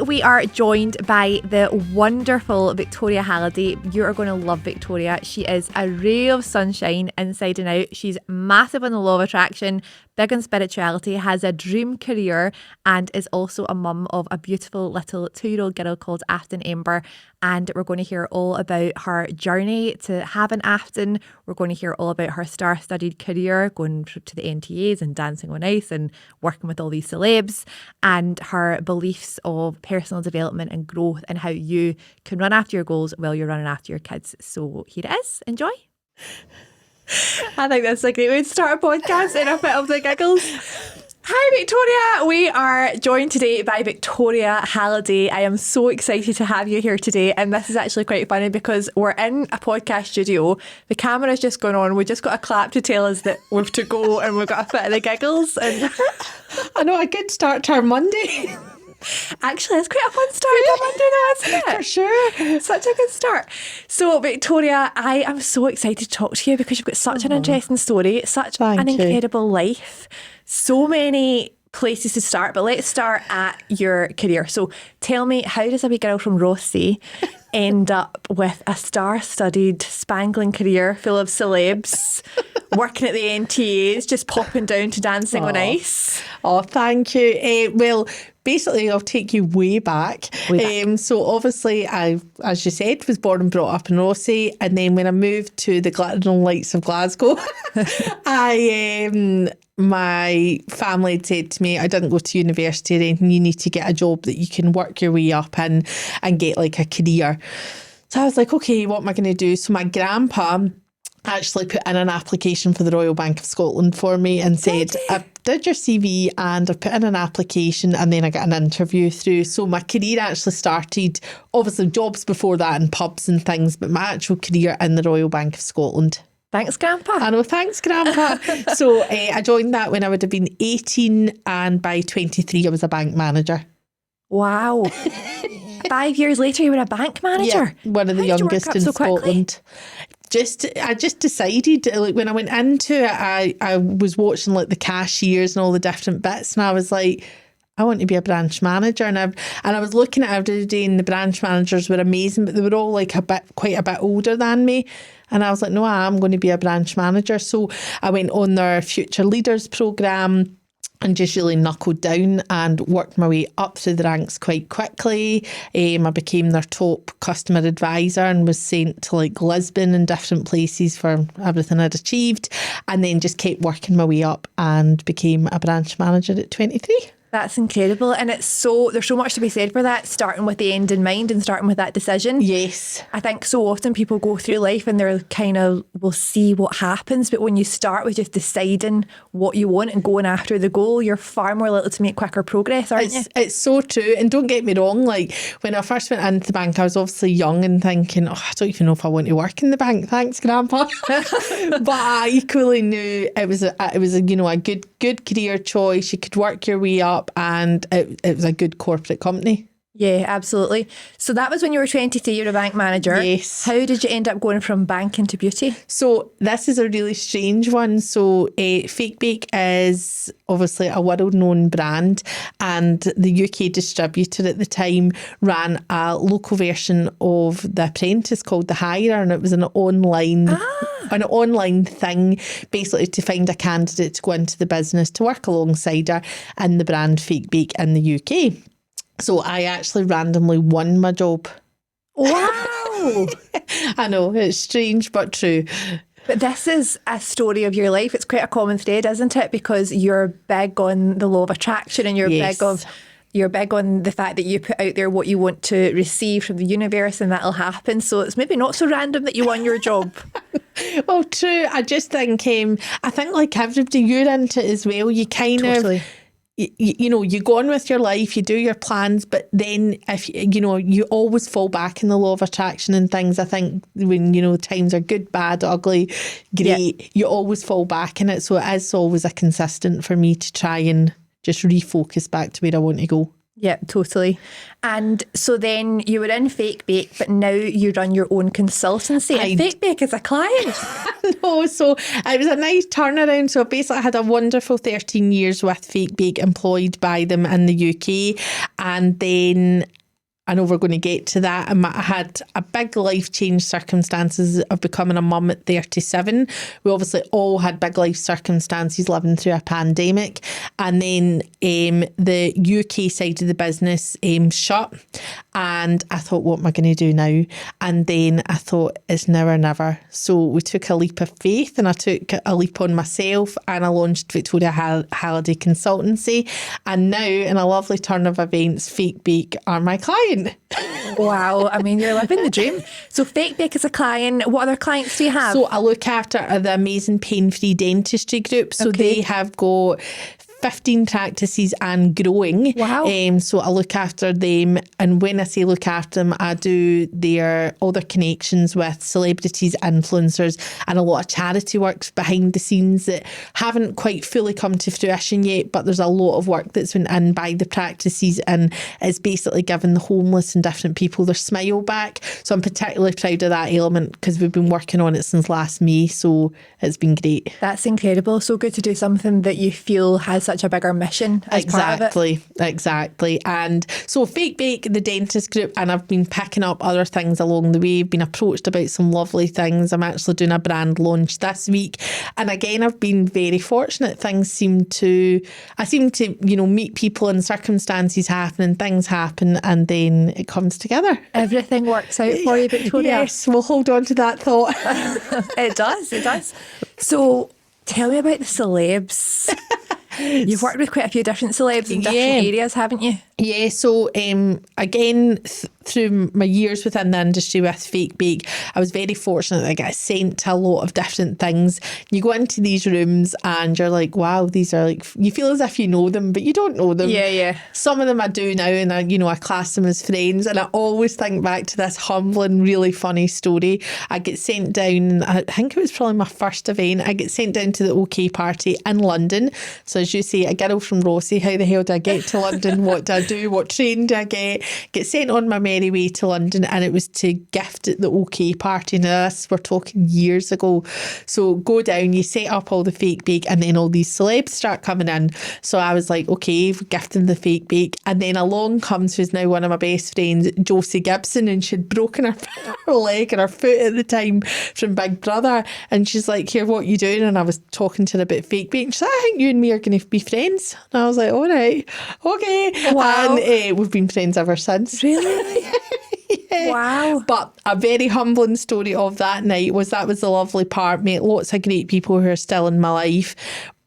we are joined by the wonderful Victoria Halliday. You are going to love Victoria. She is a ray of sunshine inside and out. She's massive on the law of attraction, big on spirituality, has a dream career, and is also a mum of a beautiful little 2-year-old girl called Afton Ember. And we're going to hear all about her journey to have an Afton. We're going to hear all about her star-studded career, going to the NTAs and dancing on ice and working with all these celebs, and her beliefs of personal development and growth and how you can run after your goals while you're running after your kids. So here it is. Enjoy. I think that's a great way to start a podcast in a bit of the giggles. Hi Victoria, we are joined today by Victoria Halliday. I am so excited to have you here today, and this is actually quite funny because we're in a podcast studio, the camera's just gone on, we just got a clap to tell us that we've to go and we've got a fit of the giggles. And I know, a good start to our Monday. Actually, it's quite a fun start to Monday now, isn't it? For sure. Such a good start. So, Victoria, I am so excited to talk to you because you've got such an interesting story, such an incredible life, so many places to start. But let's start at your career. So, tell me, how does a wee girl from Rossi end up with a star-studded, spangling career full of celebs, working at the NTAs, just popping down to dancing on ice? Oh, thank you. Well, basically, I'll take you way back. So obviously, I, as you said, was born and brought up in Rossi. And then when I moved to the glittering lights of Glasgow, my family had said to me, I didn't go to university or anything, you need to get a job that you can work your way up in and get like a career. So I was like, okay, what am I going to do? So my grandpa actually put in an application for the Royal Bank of Scotland for me and said, I did your CV and I put in an application, and then I got an interview through. So my career actually started, obviously jobs before that in pubs and things, but my actual career in the Royal Bank of Scotland. Thanks, Grandpa. I know, thanks, Grandpa. So I joined that when I would have been 18, and by 23 I was a bank manager. Wow. 5 years later you were a bank manager? Yeah, one of the youngest in Scotland. I just decided, like when I went into it, I was watching like the cashiers and all the different bits, and I was like, I want to be a branch manager. And I was looking at every day, and the branch managers were amazing, but they were all like quite a bit older than me. And I was like, no, I'm going to be a branch manager. So I went on their Future Leaders programme and just really knuckled down and worked my way up through the ranks quite quickly. I became their top customer advisor and was sent to like Lisbon and different places for everything I'd achieved, and then just kept working my way up and became a branch manager at 23. That's incredible. And there's so much to be said for that, starting with the end in mind and starting with that decision. Yes. I think so often people go through life and they're kind of, we'll see what happens. But when you start with just deciding what you want and going after the goal, you're far more likely to make quicker progress, aren't you? It's so true. And don't get me wrong, like when I first went into the bank, I was obviously young and thinking, I don't even know if I want to work in the bank. Thanks, Grandpa. But I equally knew it was a good career choice. You could work your way up, and it was a good corporate company. Yeah, absolutely. So that was when you were 23, you were a bank manager. Yes. How did you end up going from banking to beauty? So this is a really strange one. So Fake Bake is obviously a world-known brand, and the UK distributor at the time ran a local version of The Apprentice called The Hirer, and it was an online thing, basically to find a candidate to go into the business to work alongside her in the brand Fake Bake in the UK. So I actually randomly won my job. Wow. I know, it's strange but true. But this is a story of your life. It's quite a common thread, isn't it? Because you're big on the law of attraction, and you're big on the fact that you put out there what you want to receive from the universe, and that'll happen. So it's maybe not so random that you won your job. Well, true. I just think, I think like everybody, you're into it as well. You kind of... You go on with your life, you do your plans, but then if you always fall back in the law of attraction and things. I think when times are good, bad, ugly, great, you always fall back in it. So it is always a consistent for me to try and just refocus back to where I want to go. Yeah, totally. And so then you were in Fake Bake, but now you run your own consultancy. And Fake Bake is a client. No, so it was a nice turnaround. So basically I had a wonderful 13 years with Fake Bake, employed by them in the UK. And then I know we're going to get to that. I had a big life change circumstances of becoming a mum at 37. We obviously all had big life circumstances living through a pandemic. And then the UK side of the business shut. And I thought, what am I going to do now? And then I thought, it's now or never. So we took a leap of faith, and I took a leap on myself, and I launched Victoria Halliday Consultancy. And now, in a lovely turn of events, Fake Bake are my client. Wow, I mean, you're living the dream. So Fake Bake is a client. What other clients do you have? So I look after the amazing Pain-Free Dentistry Group. So they have got 15 practices and growing. Wow. So I look after them, and when I say look after them, I do all their connections with celebrities, influencers, and a lot of charity works behind the scenes that haven't quite fully come to fruition yet, but there's a lot of work that's been in by the practices, and it's basically giving the homeless and different people their smile back. So I'm particularly proud of that element because we've been working on it since last May, so it's been great. That's incredible. So good to do something that you feel has such a bigger mission as part of it. Exactly. And so Fake Bake, the dentist group, and I've been picking up other things along the way. I've been approached about some lovely things. I'm actually doing a brand launch this week. And again, I've been very fortunate. I seem to, meet people and circumstances happen and things happen, and then it comes together. Everything works out for you, Victoria. Yes, we'll hold on to that thought. It does. So tell me about the celebs. You've worked with quite a few different celebs in different areas, haven't you? Yeah, so again, through my years within the industry with Fake Bake, I was very fortunate that I got sent to a lot of different things. You go into these rooms and you're like, wow, these are like, you feel as if you know them, but you don't know them. Yeah. Some of them I do now, and I class them as friends, and I always think back to this humbling, really funny story. I get sent down, I think it was probably my first event, I get sent down to the OK party in London. So as you say, a girl from Rossi, how the hell do I get to London? What do I do? What train do I get? Get sent on my merry way to London, and it was to gift at the OK party. Now this, we're talking years ago. So go down, you set up all the Fake Bake, and then all these celebs start coming in. So I was like, okay, gifting the Fake Bake. And then along comes who's now one of my best friends, Josie Gibson, and she'd broken her leg and her foot at the time from Big Brother. And she's like, here, what you doing? And I was talking to her about Fake Bake. And she's like, I think you and me are going to be friends. And I was like, all right, okay. Wow. And we've been friends ever since. Really? Yeah. Wow. But a very humbling story of that night was the lovely part. Met lots of great people who are still in my life.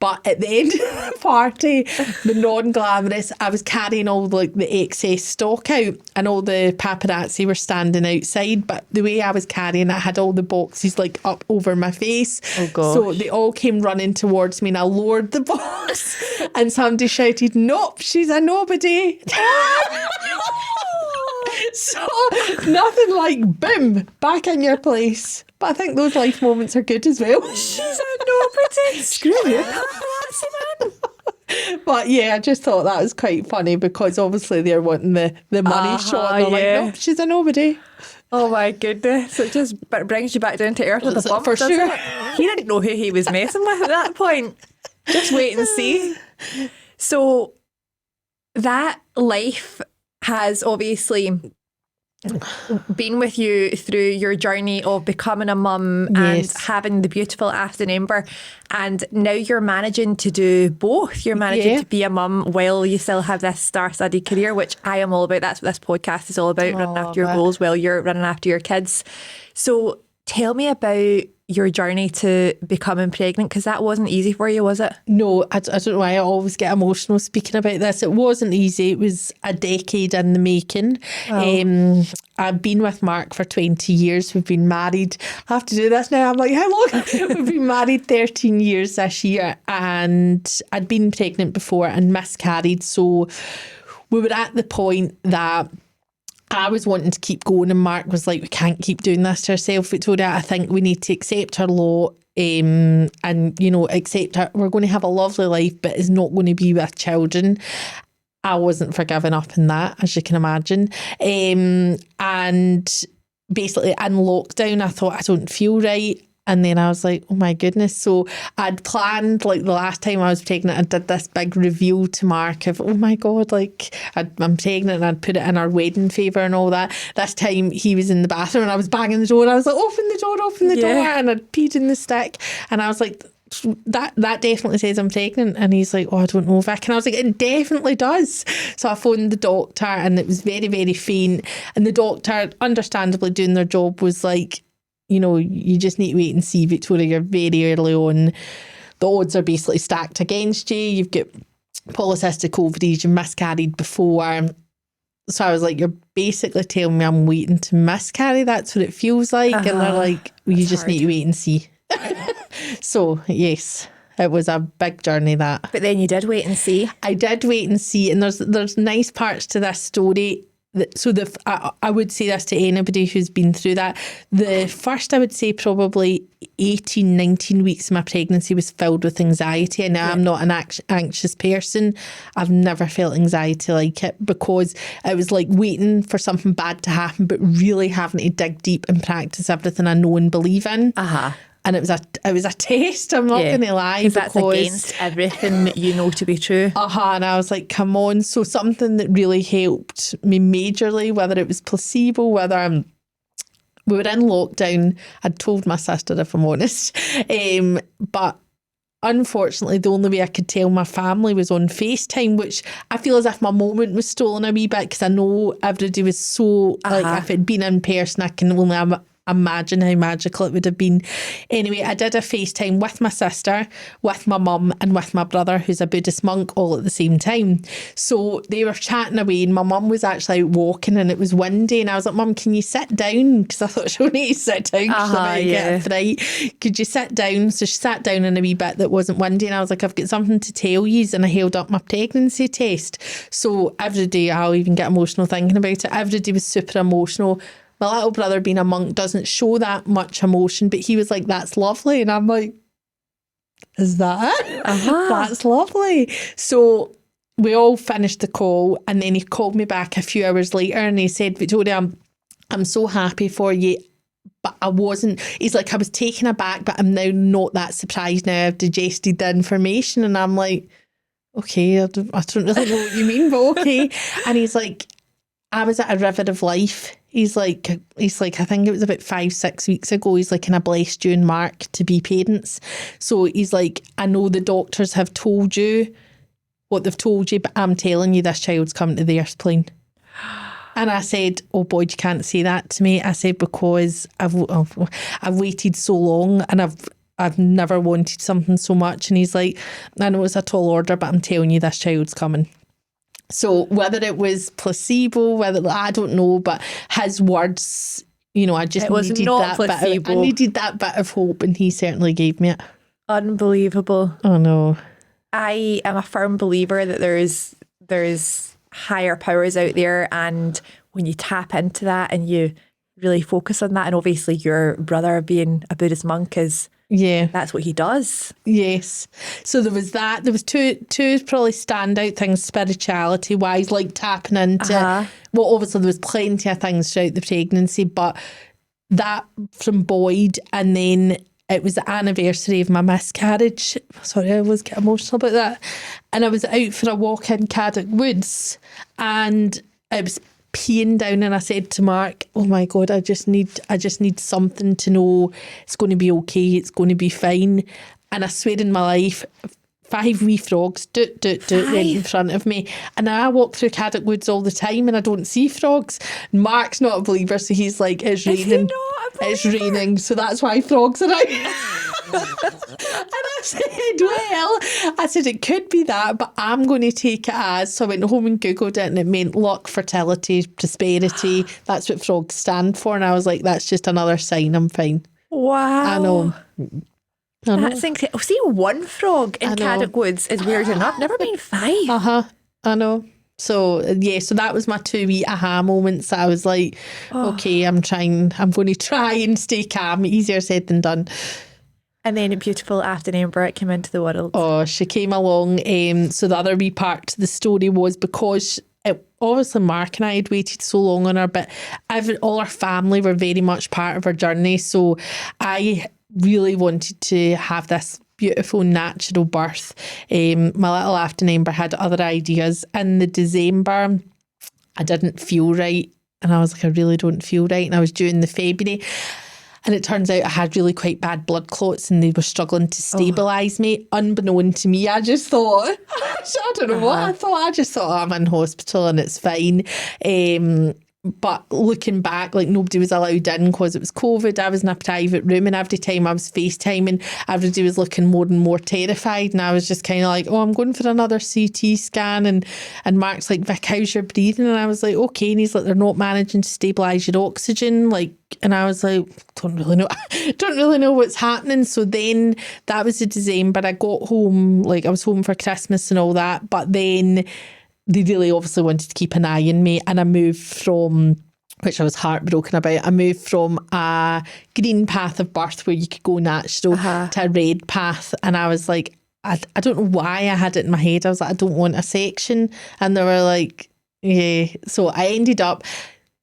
But at the end of the party, the non-glamorous, I was carrying all the excess stock out, and all the paparazzi were standing outside. But the way I was carrying it, I had all the boxes up over my face. Oh, God. So they all came running towards me, and I lowered the box, and somebody shouted, nope, she's a nobody. So nothing like boom, back in your place. But I think those life moments are good as well. She's a nobody. Screw you, paparazzi man. But yeah, I just thought that was quite funny because obviously they're wanting the money shot. And they're like, no, she's a nobody. Oh my goodness. It just brings you back down to earth with a bump, for sure. He didn't know who he was messing with at that point. Just wait and see. So that life has obviously been with you through your journey of becoming a mum and having the beautiful Afton Ember, and now you're managing to do both. You're managing to be a mum while you still have this star-studded career, which I am all about. That's what this podcast is all about, running after your goals while you're running after your kids. So tell me about your journey to becoming pregnant, because that wasn't easy for you, was it? No, I don't know why I always get emotional speaking about this. It wasn't easy. It was a decade in the making. Wow. I've been with Mark for 20 years. We've been married. I have to do this now. I'm like, how long? We've been married 13 years this year, and I'd been pregnant before and miscarried. So we were at the point that I was wanting to keep going, and Mark was like, we can't keep doing this to ourselves, Victoria. I think we need to accept our lot and, accept we're going to have a lovely life, but it's not going to be with children. I wasn't for giving up in that, as you can imagine. And basically in lockdown, I thought, I don't feel right. And then I was like, oh my goodness. So I'd planned, like the last time I was pregnant, I did this big reveal to Mark of, oh my God, like I'm pregnant, and I'd put it in our wedding favour and all that. This time he was in the bathroom and I was banging the door and I was like, open the door. And I'd peed in the stick. And I was like, that definitely says I'm pregnant. And he's like, oh, I don't know, Vic. And I was like, it definitely does. So I phoned the doctor and it was very, very faint. And the doctor, understandably doing their job, was like, you know, you just need to wait and see, Victoria. You're very early on. The odds are basically stacked against you. You've got polycystic ovaries, you miscarried before. So I was like, you're basically telling me I'm waiting to miscarry. That's what it feels like. And they're like, well, you just need to wait and see. So, yes, it was a big journey, that. But then you did wait and see. I did wait and see. And there's nice parts to this story. So I would say this to anybody who's been through that. The first, I would say, probably 18, 19 weeks of my pregnancy was filled with anxiety. And I'm not an anxious person. I've never felt anxiety like it, because it was like waiting for something bad to happen, but really having to dig deep and practice everything I know and believe in. And it was a test, I'm not going to lie. Because that's against everything you know to be true. And I was like, come on. So something that really helped me majorly, whether it was placebo, we were in lockdown. I'd told my sister, if I'm honest. But unfortunately, the only way I could tell my family was on FaceTime, which I feel as if my moment was stolen a wee bit, because I know everybody was so, like, if it'd been in person, I can only imagine how magical it would have been. Anyway, I did a FaceTime with my sister, with my mum, and with my brother, who's a Buddhist monk, all at the same time. So they were chatting away, and my mum was actually out walking, and it was windy, and I was like, Mum, can you sit down? Because I thought she'll need to sit down, because I might get a fright. Could you sit down? So she sat down in a wee bit that wasn't windy, and I was like, I've got something to tell you. And I held up my pregnancy test. So every day, I'll even get emotional thinking about it, every day was super emotional. My little brother, being a monk, doesn't show that much emotion, but he was like, that's lovely. And I'm like, is that it? That's lovely. So we all finished the call, and then he called me back a few hours later and he said, Victoria, I'm so happy for you, but I wasn't. He's like, I was taken aback, but I'm now not that surprised now I've digested the information. And I'm like, okay, I don't really know what you mean, but okay. And he's like, I was at a river of life. He's like, I think it was about 5-6 weeks ago. He's like, and I blessed you and Mark to be parents. So he's like, I know the doctors have told you what they've told you, but I'm telling you, this child's coming to the earth plane. And I said, oh boy, you can't say that to me. I said, because I've waited so long, and I've never wanted something so much. And he's like, I know it's a tall order, but I'm telling you, this child's coming. So whether it was placebo, I don't know, but his words, you know, I just needed that bit of hope, and he certainly gave me it. Unbelievable. Oh no. I am a firm believer that there's higher powers out there, and when you tap into that and you really focus on that, and obviously your brother being a Buddhist monk that's what he does. Yes. So there was that. There was two probably standout things spirituality wise, like tapping into well, obviously there was plenty of things throughout the pregnancy, but that from Boyd, and then it was the anniversary of my miscarriage. Sorry, I always get emotional about that. And I was out for a walk in Caddock Woods, and it was peeing down, and I said to Mark, oh my God, I just need something to know it's going to be okay, it's going to be fine. And I swear in my life, 5 wee frogs went in front of me, and I walk through Caddock Woods all the time and I don't see frogs. Mark's not a believer, so he's like, it's raining. It's raining, so that's why frogs are out. And I said, it could be that, but I'm going to take it as. So I went home and Googled it, and it meant luck, fertility, prosperity. That's what frogs stand for. And I was like, that's just another sign, I'm fine. Wow. I know. That's incredible. See, one frog in Caddock Woods is weird enough. Never been 5. I know. So so that was my 2 wee aha moments. I was like, okay, I'm going to try and stay calm. Easier said than done. And then a beautiful Afton Ember came into the world. Oh, she came along. So the other wee part to the story was, because obviously Mark and I had waited so long on her, but all our family were very much part of her journey. So I really wanted to have this beautiful natural birth. My little Afton Ember had other ideas. In the December, I didn't feel right. And I was like, I really don't feel right. And I was due in the February. And it turns out I had really quite bad blood clots and they were struggling to stabilise me. Unbeknown to me, I just thought, I don't know what I thought. I just thought, I'm in hospital and it's fine. But looking back, like nobody was allowed in because it was COVID. I was in a private room and every time I was FaceTiming, everybody was looking more and more terrified. And I was just kind of like, oh, I'm going for another CT scan. And Mark's like, Vic, how's your breathing? And I was like, okay. And he's like, they're not managing to stabilise your oxygen. Like, and I was like, don't really know what's happening. So then that was the December. I got home, like I was home for Christmas and all that. But then they really obviously wanted to keep an eye on me, and I moved from, which I was heartbroken about, I moved from a green path of birth where you could go natural to a red path. And I was like, I don't know why I had it in my head. I was like, I don't want a section. And they were like, yeah. So I ended up,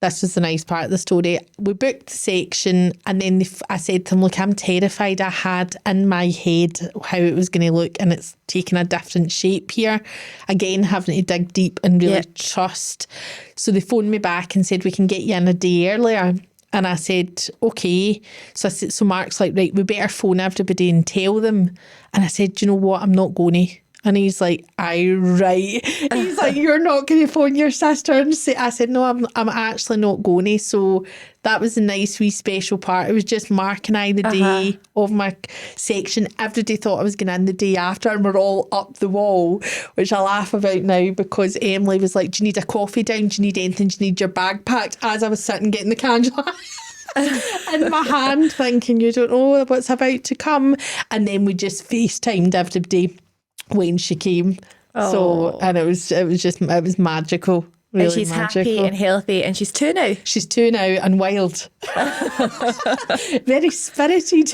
this was the nice part of the story. We booked the section and then I said to them, look, I'm terrified. I had in my head how it was going to look and it's taken a different shape here. Again, having to dig deep and really trust. So they phoned me back and said, we can get you in a day earlier. And I said, okay. So I said, so Mark's like, right, we better phone everybody and tell them. And I said, do you know what? I'm not going to. And he's like, aye, right. He's like, you're not going to phone your sister and say, I said, no, I'm actually not going to. So that was a nice wee special part. It was just Mark and I the day of my section. Everybody thought I was going in the day after and we're all up the wall, which I laugh about now because Emily was like, do you need a coffee down? Do you need anything? Do you need your bag packed? As I was sitting getting the candle in my hand thinking, you don't know what's about to come. And then we just FaceTimed everybody when she came. So, and it was magical. Really and she's magical. Happy and healthy, and she's 2 now. She's 2 now and wild. Very spirited.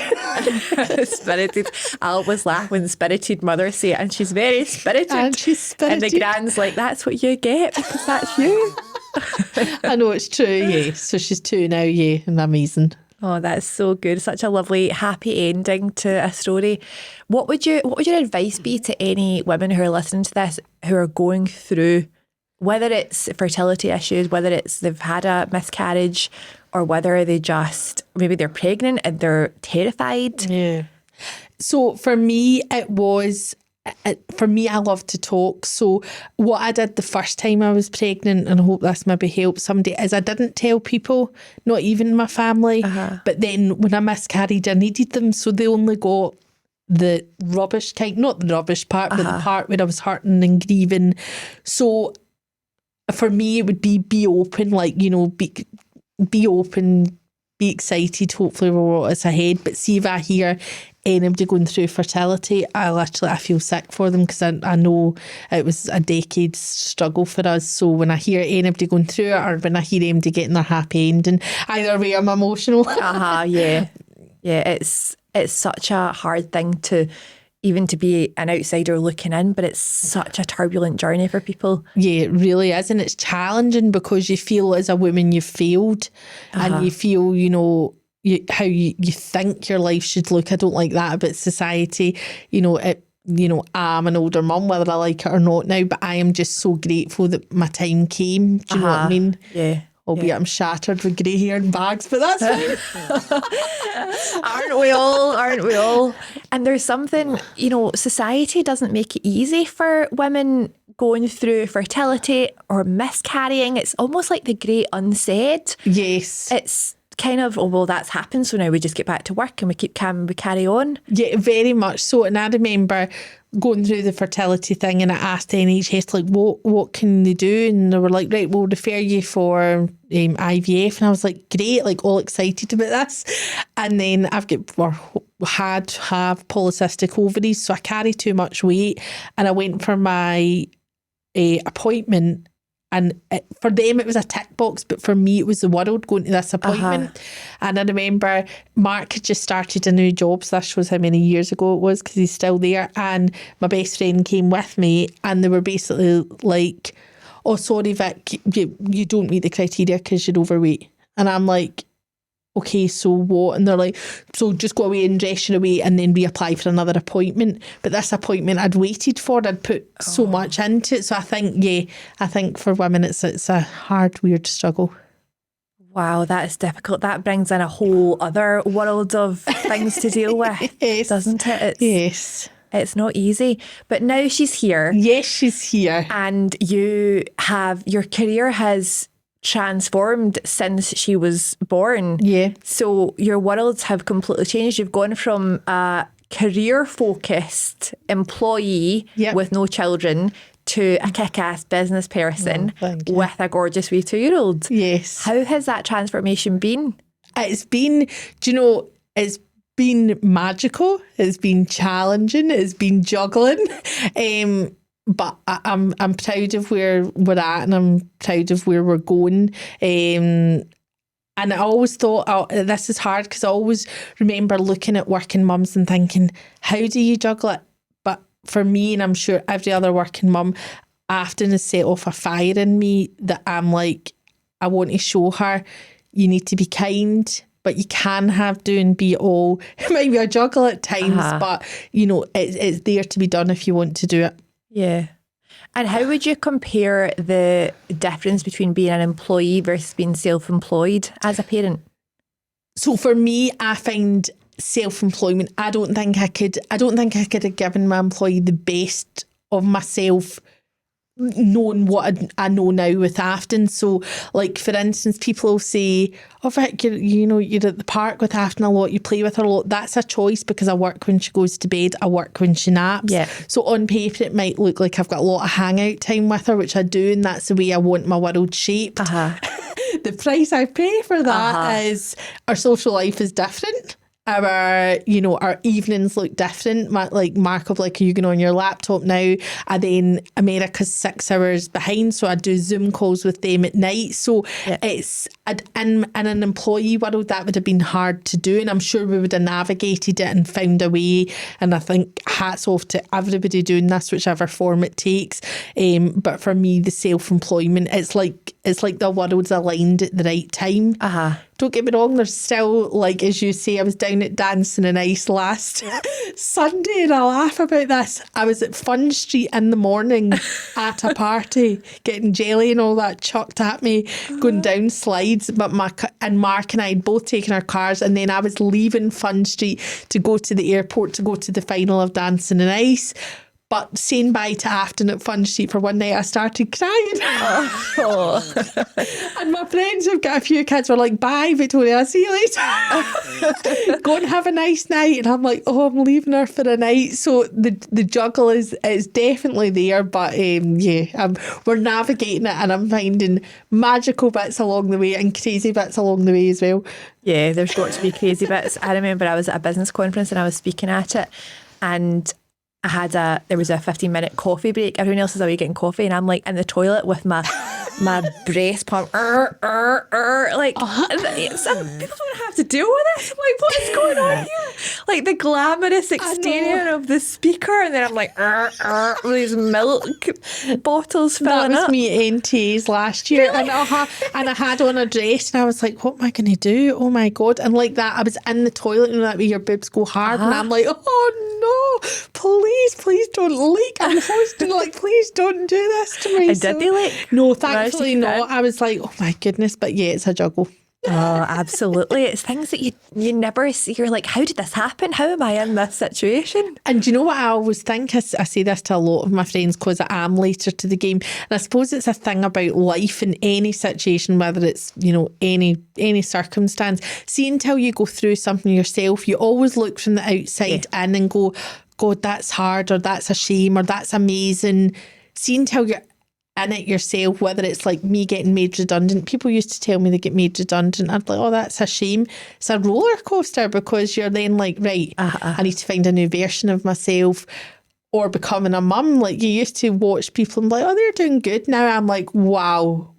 Spirited. I always laugh when spirited mothers say it, and she's very spirited. And she's spirited. And the grand's like, that's what you get because that's you. I know, it's true, yeah. So she's 2 now, yeah, and amazing. Oh, that's so good. Such a lovely, happy ending to a story. What would your advice be to any women who are listening to this, who are going through, whether it's fertility issues, whether it's they've had a miscarriage, or whether they just, maybe they're pregnant and they're terrified? Yeah. So for me, I love to talk. So what I did the first time I was pregnant, and I hope this maybe helps somebody, is I didn't tell people, not even my family. But then when I miscarried, I needed them. So they only got the rubbish kind, not the rubbish part, but the part where I was hurting and grieving. So for me, it would be open, like, you know, be open, be excited, hopefully for what is ahead. But see if I hear anybody going through fertility, I feel sick for them because I know it was a decade's struggle for us. So when I hear anybody going through it, or when I hear anybody getting their happy ending, either way I'm emotional. Yeah. It's such a hard thing to be an outsider looking in, but it's such a turbulent journey for people. Yeah, it really is. And it's challenging because you feel as a woman you've failed and you feel, you know, how you think your life should look. I don't like that about society. I'm an older mum, whether I like it or not now, but I am just so grateful that my time came. Do you know what I mean? Yeah. Albeit I'm shattered with grey hair and bags, but that's fine. Aren't we all? And there's something, you know, society doesn't make it easy for women going through fertility or miscarrying. It's almost like the great unsaid. Yes. It's kind of, oh, well, that's happened, so now we just get back to work and we carry on. Yeah, very much so. And I remember going through the fertility thing and I asked the NHS, like, what can they do? And they were like, right, we'll refer you for IVF. And I was like, great, like all excited about this. And then have polycystic ovaries, so I carry too much weight. And I went for my appointment. And for them, it was a tick box, but for me, it was the world going to this appointment. And I remember Mark had just started a new job, so that shows how many years ago it was, because he's still there. And my best friend came with me, and they were basically like, oh, sorry, Vic, you don't meet the criteria because you're overweight. And I'm like, okay, so what? And they're like, so just go away and dress your away and then reapply for another appointment. But this appointment I'd waited for, I'd put so much into it. So I think for women it's a hard, weird struggle. Wow, that is difficult. That brings in a whole other world of things to deal with, yes. Doesn't it? Yes. It's not easy. But now she's here. Yes, she's here. And your career has transformed since she was born. Yeah. So your worlds have completely changed. You've gone from a career-focused employee with no children to a kick-ass business person with a gorgeous wee 2-year-old. Yes. How has that transformation been? It's been, it's been magical. It's been challenging. It's been juggling. But I'm proud of where we're at, and I'm proud of where we're going. And I always thought, this is hard, because I always remember looking at working mums and thinking, how do you juggle it? But for me, and I'm sure every other working mum, Afton has set off a fire in me that I'm like, I want to show her, you need to be kind, but you can do and be all. It might be a juggle at times, but it's there to be done if you want to do it. Yeah. And how would you compare the difference between being an employee versus being self-employed as a parent? So for me, I find self-employment, I don't think I could have given my employee the best of myself, knowing what I know now with Afton. So, like, for instance, people will say, oh, Vic, you're at the park with Afton a lot, you play with her a lot. That's a choice, because I work when she goes to bed, I work when she naps. Yeah. So on paper, it might look like I've got a lot of hangout time with her, which I do, and that's the way I want my world shaped. The price I pay for that is our social life is different. Our evenings look different. Like Mark will be like, are you going on your laptop now? And then America's 6 hours behind, so I do Zoom calls with them at night. So it's in an employee world, that would have been hard to do, and I'm sure we would have navigated it and found a way. And I think hats off to everybody doing this, whichever form it takes. But for me, the self-employment, it's like the world's aligned at the right time. Don't get me wrong, there's still, like, as you say, I was down at Dancing in Ice last Sunday, and I laugh about this. I was at Fun Street in the morning at a party, getting jelly and all that chucked at me, going down slides. But Mark and I had both taken our cars, and then I was leaving Fun Street to go to the airport to go to the final of Dancing in Ice. But saying bye to Afton at Fun Street for one night, I started crying. And my friends who've got a few kids were like, bye, Victoria, I'll see you later. Go and have a nice night. And I'm like, I'm leaving her for a night. So the juggle is definitely there. But we're navigating it, and I'm finding magical bits along the way and crazy bits along the way as well. Yeah, there's got to be crazy bits. I remember I was at a business conference and I was speaking at it, and there was a 15-minute coffee break. Everyone else is away getting coffee, and I'm like in the toilet with my breast pump, like some people don't have to deal with this. I'm like, what is going on here? Like the glamorous exterior of the speaker, and then I'm like, with these milk bottles filling up. That was me at NTAs last year, really? and I had on a dress, and I was like, what am I going to do? Oh my God. And like that, I was in the toilet, and that way your boobs go hard, and I'm like, oh no, please don't leak. I'm hosting, like, please don't do this to me. And did they leak? No, thankfully not. I was like, oh my goodness, but yeah, it's a juggle. Oh, absolutely. It's things that you never see. You're like, how did this happen? How am I in this situation? And do you know what I always think? I say this to a lot of my friends because I am later to the game. And I suppose it's a thing about life in any situation, whether it's, any circumstance. See, until you go through something yourself, you always look from the outside in and go, God, that's hard, or that's a shame, or that's amazing. See, until you're in it yourself, whether it's like me getting made redundant. People used to tell me they get made redundant. I'd like, that's a shame. It's a roller coaster, because you're then like, right, I need to find a new version of myself. Or becoming a mum, like you used to watch people and be like, they're doing good. Now I'm like, wow,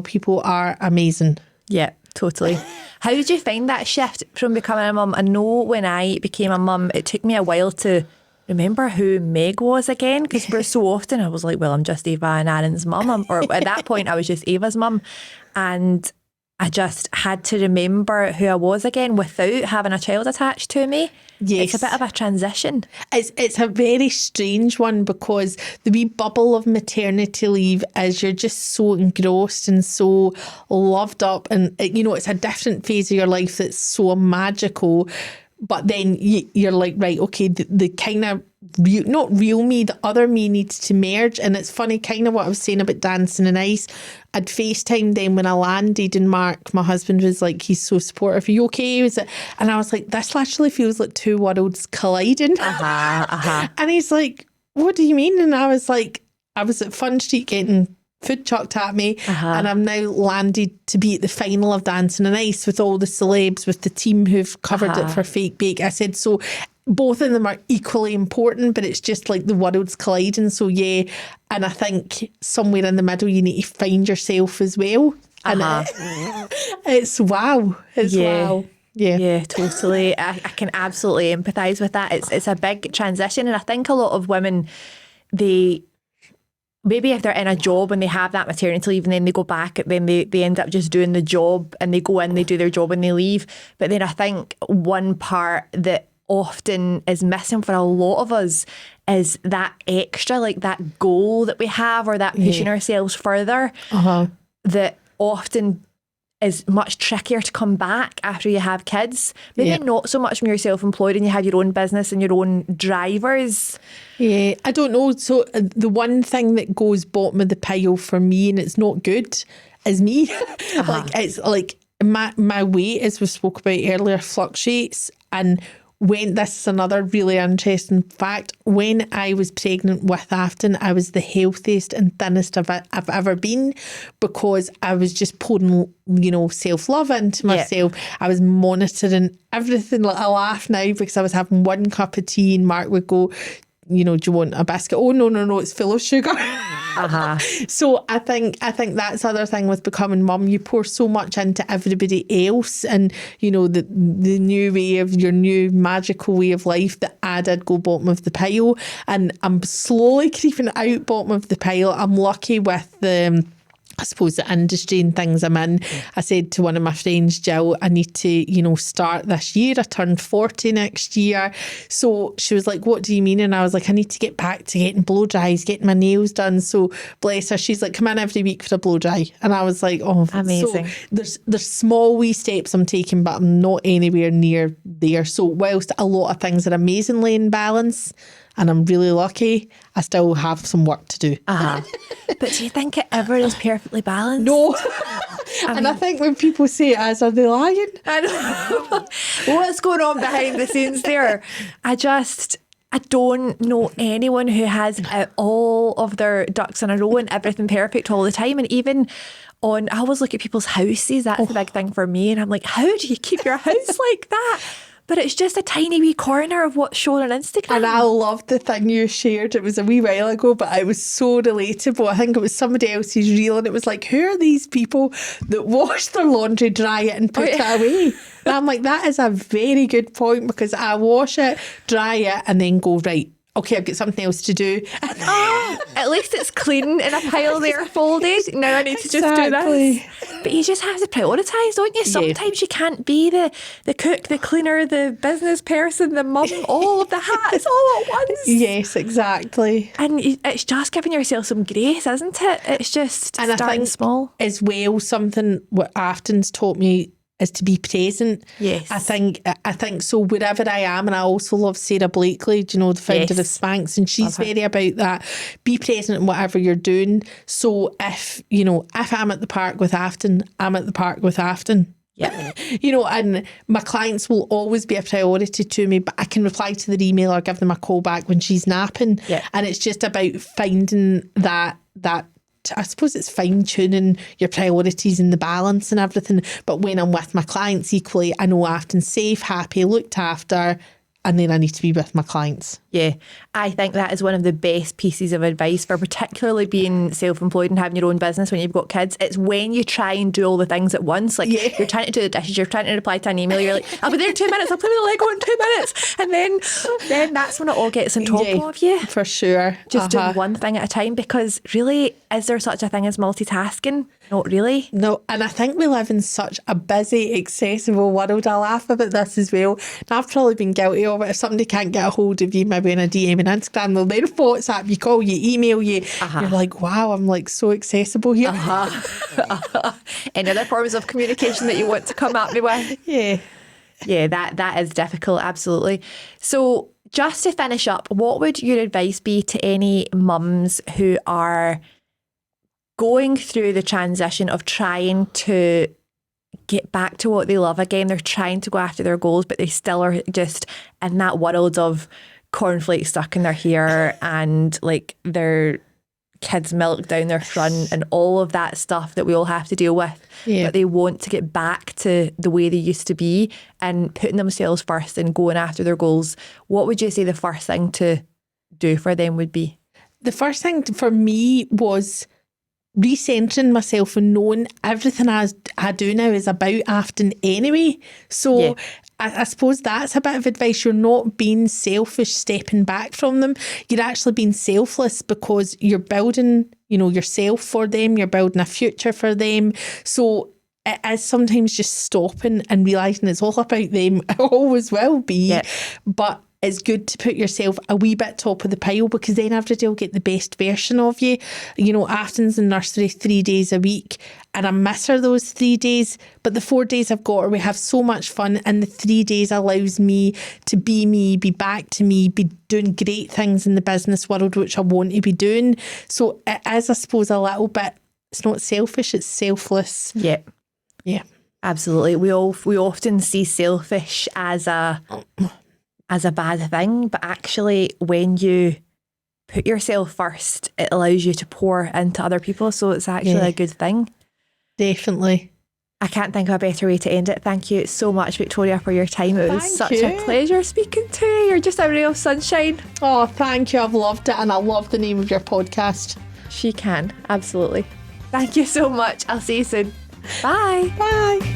people are amazing. Yeah, totally. How did you find that shift from becoming a mum? I know when I became a mum, it took me a while to remember who Meg was again, because we're so often, I was like, well, I'm just Eva and Aaron's mum. Or at that point, I was just Eva's mum. And I just had to remember who I was again without having a child attached to me. Yes. It's a bit of a transition. It's a very strange one, because the wee bubble of maternity leave is you're just so engrossed and so loved up, and it's a different phase of your life that's so magical. But then you're like, right, okay, the kind of not real me, the other me needs to merge. And it's funny, kind of what I was saying about dancing on ice. I'd FaceTime them when I landed, and Mark, my husband, was like, he's so supportive. Are you okay? And I was like, this literally feels like two worlds colliding. And he's like, what do you mean? And I was like, I was at Fun Street getting food chucked at me, and I've now landed to be at the final of Dancing on Ice with all the celebs, with the team who've covered it for Fake Bake. I said, so both of them are equally important, but it's just like the worlds colliding. So yeah, and I think somewhere in the middle you need to find yourself as well. And it's wow. It's wow. Yeah, totally. I can absolutely empathise with that. It's a big transition, and I think a lot of women, maybe if they're in a job and they have that maternity leave and then they go back, then they end up just doing the job, and they go in, they do their job and they leave. But then I think one part that often is missing for a lot of us is that extra, like that goal that we have, or that pushing ourselves further, that often is much trickier to come back after you have kids. Maybe not so much when you're self-employed and you have your own business and your own drivers. Yeah, I don't know. So the one thing that goes bottom of the pile for me, and it's not good, is me. Like, it's like my weight, as we spoke about earlier, fluctuates. And this is another really interesting fact. When I was pregnant with Afton, I was the healthiest and thinnest I've ever been, because I was just pouring, self-love into myself. I was monitoring everything. Like, I laugh now because I was having one cup of tea and Mark would go, do you want a biscuit? Oh, no, it's full of sugar. So I think that's the other thing with becoming mum. You pour so much into everybody else, and the new way of your new magical way of life, that I did go bottom of the pile, and I'm slowly creeping out bottom of the pile. I'm lucky with I suppose the industry and things I'm in. I said to one of my friends, Jill, I need to, start this year. I turned 40 next year. So she was like, what do you mean? And I was like, I need to get back to getting blow dries, getting my nails done. So bless her, she's like, come in every week for a blow dry. And I was like, oh, amazing. So there's small wee steps I'm taking, but I'm not anywhere near there. So whilst a lot of things are amazingly in balance, and I'm really lucky, I still have some work to do. But do you think it ever is perfectly balanced? No. I think when people say it as, are they lying? I know. What's going on behind the scenes there? I don't know anyone who has all of their ducks in a row and everything perfect all the time. And even I always look at people's houses. That's the big thing for me. And I'm like, how do you keep your house like that? But it's just a tiny wee corner of what's shown on Instagram. And I loved the thing you shared. It was a wee while ago, but it was so relatable. I think it was somebody else's reel, and it was like, who are these people that wash their laundry, dry it and put it away? And I'm like, that is a very good point, because I wash it, dry it, and then go, right, okay, I've got something else to do. At least it's clean in a pile there folded. Now I need to just do this. But you just have to prioritise, don't you? Sometimes you can't be the cook, the cleaner, the business person, the mum, all of the hats all at once. Yes, exactly. And it's just giving yourself some grace, isn't it? It's just starting I think small. As well, something what Afton's taught me is to be present. Yes. I think so wherever I am. And I also love Sarah Blakely, the founder of Spanx, and she's very about that. Be present in whatever you're doing. So if I'm at the park with Afton, I'm at the park with Afton. Yeah. And my clients will always be a priority to me, but I can reply to their email or give them a call back when she's napping. Yeah. And it's just about finding that I suppose it's fine-tuning your priorities and the balance and everything. But when I'm with my clients equally, I know Afton's safe, happy, looked after, and then I need to be with my clients. Yeah, I think that is one of the best pieces of advice for particularly being self-employed and having your own business when you've got kids. It's when you try and do all the things at once. Like you're trying to do the dishes, you're trying to reply to an email, you're like, I'll be there in 2 minutes, I'll play with the Lego in 2 minutes. And then that's when it all gets on top of you. For sure. Just doing one thing at a time, because really is there such a thing as multitasking? Not really. No, and I think we live in such a busy, accessible world. I laugh about this as well. And I've probably been guilty of it. If somebody can't get a hold of you, maybe in a DM and Instagram, they'll then WhatsApp you, call you, email you. You're like, wow, I'm like so accessible here. Any other forms of communication that you want to come at me with? Yeah, that is difficult, absolutely. So just to finish up, what would your advice be to any mums who are going through the transition of trying to get back to what they love again? They're trying to go after their goals, but they still are just in that world of cornflakes stuck in their hair and like their kids' milk down their front and all of that stuff that we all have to deal with. But they want to get back to the way they used to be and putting themselves first and going after their goals. What would you say the first thing to do for them would be? The first thing for me was recentering myself and knowing everything I do now is about Afton anyway. So I suppose that's a bit of advice. You're not being selfish, stepping back from them. You're actually being selfless because you're building, yourself for them. You're building a future for them. So it is sometimes just stopping and realising it's all about them. It always will be. Yeah. But it's good to put yourself a wee bit top of the pile because then everybody will get the best version of you. Afton's in nursery 3 days a week and I miss her those 3 days. But the 4 days I've got her, we have so much fun, and the 3 days allows me, be back to me, be doing great things in the business world, which I want to be doing. So it is, I suppose, a little bit, it's not selfish, it's selfless. Yeah. Yeah. Absolutely. We often see selfish as a bad thing, but actually when you put yourself first, it allows you to pour into other people. So it's actually a good thing. Definitely. I can't think of a better way to end it. Thank you so much, Victoria, for your time. It was such a pleasure speaking to you. You're just a ray of sunshine. Oh, thank you. I've loved it, and I love the name of your podcast. She can, absolutely. Thank you so much. I'll see you soon. Bye. Bye.